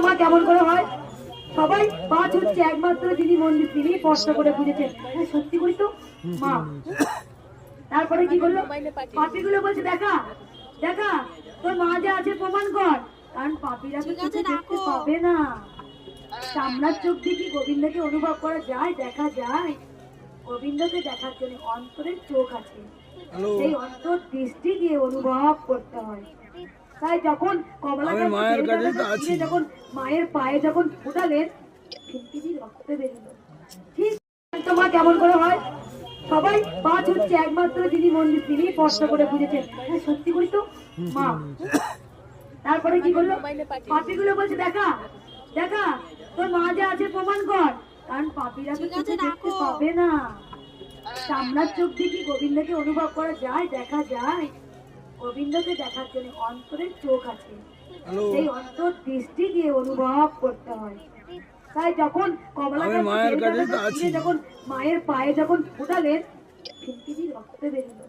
মা কেমন করে হয়? সবাই পাঁচ হচ্ছে একমাত্র যিনি মন্দির তিনি স্পষ্ট করে বুঝেছেন। হ্যাঁ সত্যি করি তো মা। তারপরে কি করলো? পাপিগুলো বলছে দেখা দেখা তোর মা যে আছে প্রমাণ কর, কারণ পাপীরা তো চোখে দেখতে পাবে না। সামনার চোখ দিয়ে কি গোবিন্দকে অনুভব করা যায়? দেখা যায়? গোবিন্দকে দেখার জন্য অন্তরের চোখ আছে, সেই অন্তর দৃষ্টি দিয়ে অনুভব করতে হয়। তাই যখন কমলাকান্ত যখন মায়ের পায়ে যখন ফুটালেন, খিলখিলি রক্ত বেরিল। ঠিক মা কেমন করে হয়? সবাই পাঁচ হচ্ছে একমাত্র যিনি মন্দির তিনি স্পষ্ট করে বুঝেছেন। হ্যাঁ সত্যি করি তো মা। তারপরে কি করলো? পাপিগুলো বলছে দেখা দেখা তোর মা যে আছে প্রমাণ কর, কারণ পাপীরা তো চোখে দেখতে পাবে না। সামনার চোখ দিয়ে কি গোবিন্দকে অনুভব করা যায়? দেখা যায়? গোবিন্দকে দেখার জন্য অন্তরের চোখ আছে, সেই অন্তর দৃষ্টি দিয়ে অনুভব করতে হয়। তাই যখন কমলাকান্ত যখন মায়ের পায়ে যখন ফুটালেন, খিলখিলি রক্ত বেরিল।